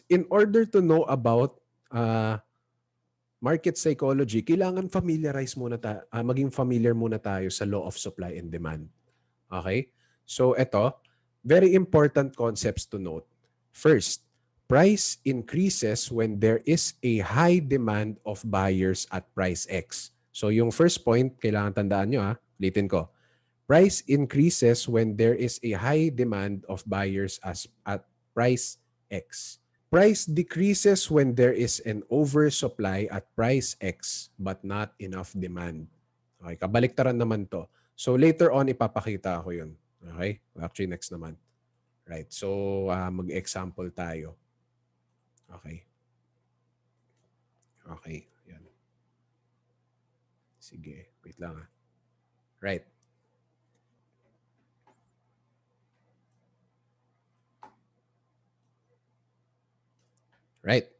In order to know about market psychology, kailangan maging familiar muna tayo sa law of supply and demand. Okay? So ito, very important concepts to note. First, price increases when there is a high demand of buyers at price X. So yung first point, kailangan tandaan nyo ulitin ko. Price increases when there is a high demand of buyers at price X. Price decreases when there is an oversupply at price X but not enough demand. Okay, kabaliktaran naman to. So later on, ipapakita ko yun. Okay? Actually, next naman. Right. So mag-example tayo. Okay. Okay. Yan. Sige. Wait lang Right. Right.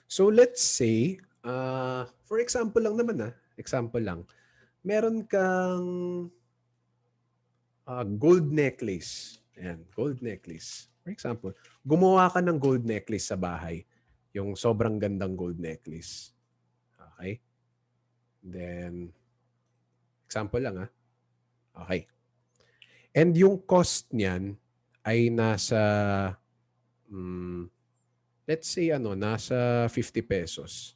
So let's say, for example lang naman example lang, meron kang gold necklace. Ayan, gold necklace. For example, gumawa ka ng gold necklace sa bahay. Yung sobrang gandang gold necklace. Okay? Then, example lang Okay. And yung cost niyan ay nasa, let's say nasa 50 pesos.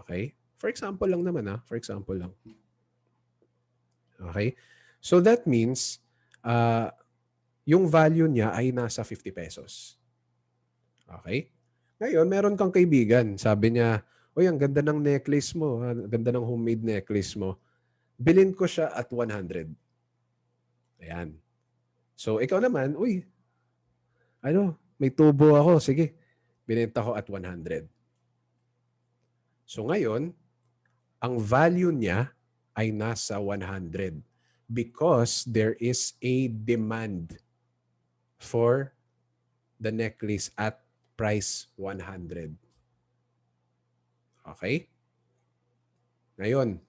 Okay? For example lang naman For example lang. Okay? So that means, yung value niya ay nasa 50 pesos. Okay? Ngayon, meron kang kaibigan. Sabi niya, "Uy, ang ganda ng necklace mo. Ang ganda ng homemade necklace mo. Bilhin ko siya at 100." Ayan. So, ikaw naman, "Uy, may tubo ako. Sige, binenta ko at 100." So, ngayon, ang value niya ay nasa 100 because there is a demand for the necklace at price 100. Okay? Ngayon,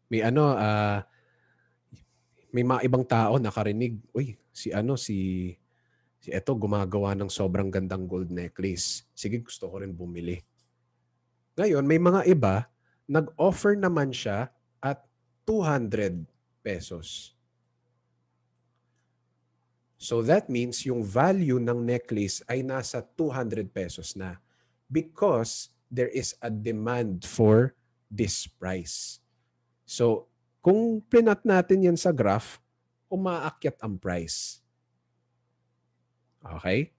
may may mga ibang tao nakarinig, "Uy, si eto gumagawa ng sobrang gandang gold necklace. Sige, gusto ko rin bumili." Ngayon, may mga iba, nag-offer naman siya at 200 pesos. So that means yung value ng necklace ay nasa 200 pesos na because there is a demand for this price. So, kung plinat natin yan sa graph, umaakyat ang price. Okay?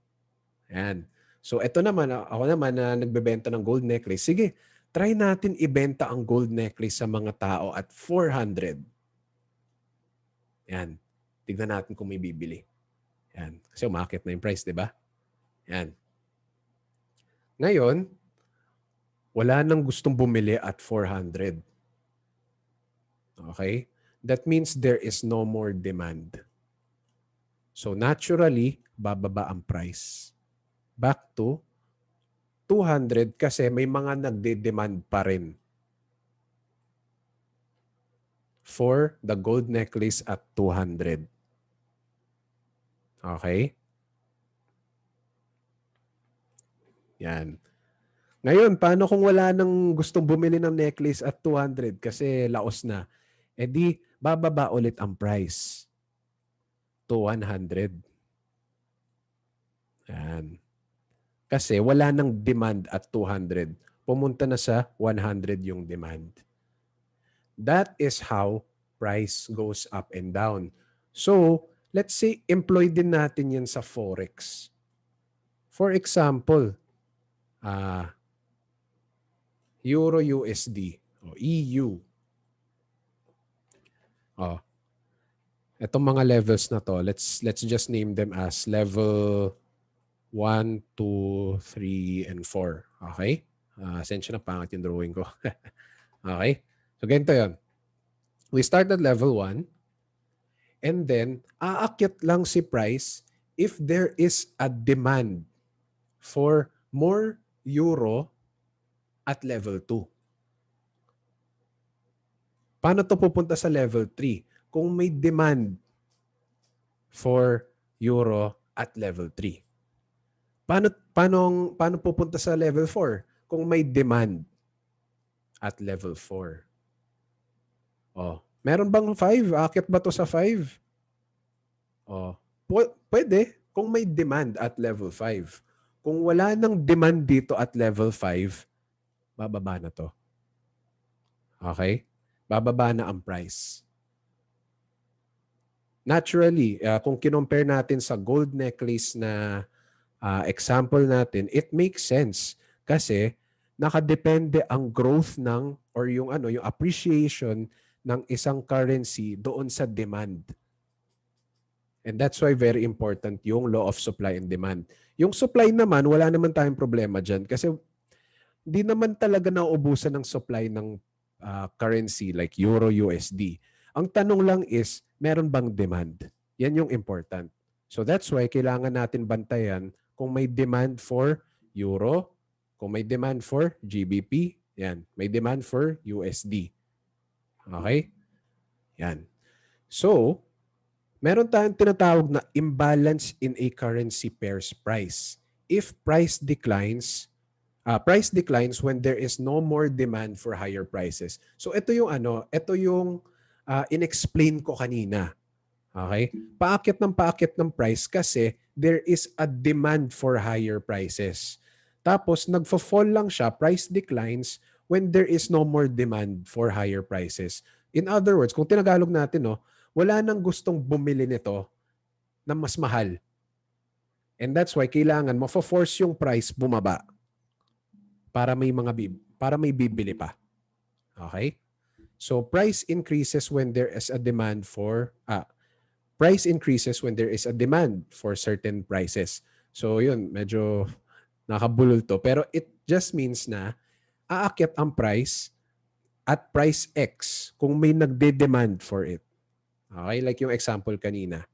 Yan. So, ito naman, ako naman na nagbebenta ng gold necklace. Sige, try natin ibenta ang gold necklace sa mga tao at 400. Yan. Tignan natin kung may bibili. Yan. Kasi umaakyat na yung price, di ba? Yan. Ngayon, wala nang gustong bumili at 400. Okay? That means there is no more demand. So naturally, bababa ang price. Back to 200 kasi may mga nagde-demand pa rin for the gold necklace at 200. Okay? Yan. Ngayon, paano kung wala nang gustong bumili ng necklace at 200 kasi laos na? E di, bababa ulit ang price to 100. Yan. Kasi wala nang demand at 200. Pumunta na sa 100 yung demand. That is how price goes up and down. So, let's say employ din natin yan sa Forex. For example, Euro USD o EU. Itong mga levels na to, let's just name them as level 1, 2, 3, and 4. Okay? Asensya na pangit yung drawing ko. Okay? So, ganito yun. We start at level 1 and then aakyat lang si price if there is a demand for more euro at level 2. Paano to pupunta sa level 3? Kung may demand for euro at level 3. Paano pupunta sa level 4? Kung may demand at level 4. Oh, meron bang 5? Akit ba to sa 5? Oh, pwede kung may demand at level 5. Kung wala nang demand dito at level 5, bababa na to. Okay? Bababa na ang price. Naturally, kung kinompare natin sa gold necklace na example natin, it makes sense kasi nakadepende ang growth ng or yung appreciation ng isang currency doon sa demand. And that's why very important yung law of supply and demand. Yung supply naman, wala naman tayong problema dyan kasi hindi naman talaga nauubusan ng supply ng currency like Euro, USD. Ang tanong lang is, meron bang demand? Yan yung important. So that's why kailangan natin bantayan kung may demand for Euro, kung may demand for GBP, yan. May demand for USD. Okay? Yan. So, meron tayong tinatawag na imbalance in a currency pair's price. If price declines when there is no more demand for higher prices. So ito yung inexplain ko kanina. Okay? Paakit ng price kasi there is a demand for higher prices. Tapos nagfo-fall lang siya, price declines when there is no more demand for higher prices. In other words, kung tinagalog natin, wala nang gustong bumili nito na mas mahal. And that's why kailangan mafo-force yung price bumaba para may bibili pa. Okay? So price increases when there is a demand for certain prices. So yun, medyo nakabulol to. Pero it just means na aakyat ang price at price X kung may nagde-demand for it. Okay? Like yung example kanina.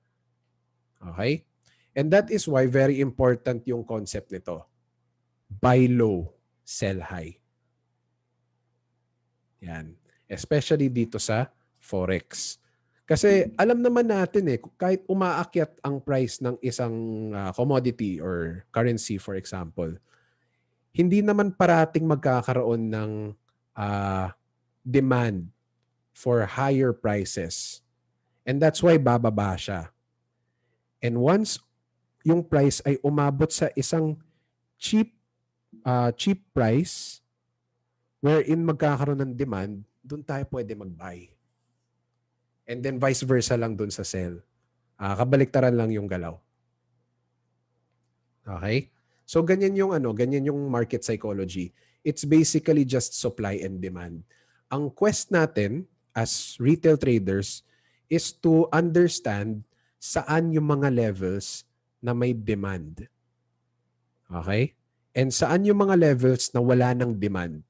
Okay? And that is why very important yung concept nito. Buy low, sell high. Yan. Especially dito sa Forex. Kasi alam naman natin kahit umaakyat ang price ng isang commodity or currency for example, hindi naman parating magkakaroon ng demand for higher prices. And that's why bababa siya. And once yung price ay umabot sa isang cheap price wherein magkakaroon ng demand, doon tayo pwede mag-buy. And then vice versa lang doon sa sell. Kabaliktaran lang yung galaw. Okay? So ganyan yung market psychology. It's basically just supply and demand. Ang quest natin as retail traders is to understand saan yung mga levels na may demand. Okay? And saan yung mga levels na wala ng demand.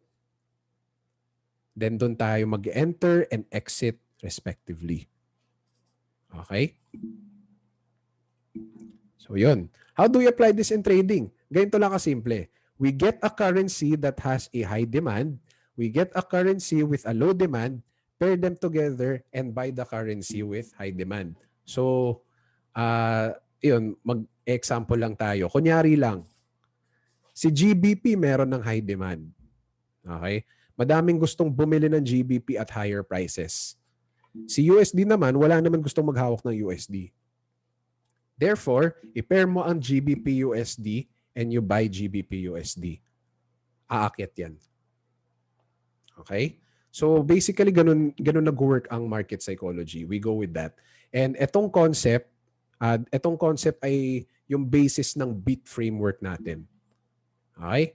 Then doon tayo mag-enter and exit respectively. Okay? So yun. How do we apply this in trading? Ganito lang kasimple. We get a currency that has a high demand. We get a currency with a low demand, pair them together, and buy the currency with high demand. So, yun, mag-example lang tayo. Kunyari lang, si GBP meron ng high demand. Okay? Madaming gustong bumili ng GBP at higher prices. Si USD naman, wala naman gustong maghawak ng USD. Therefore, i-pair mo ang GBP USD and you buy GBP USD. Aakyat yan. Okay? So basically, ganun nag-work ang market psychology. We go with that. And etong concept ay yung basis ng beat framework natin. Okay?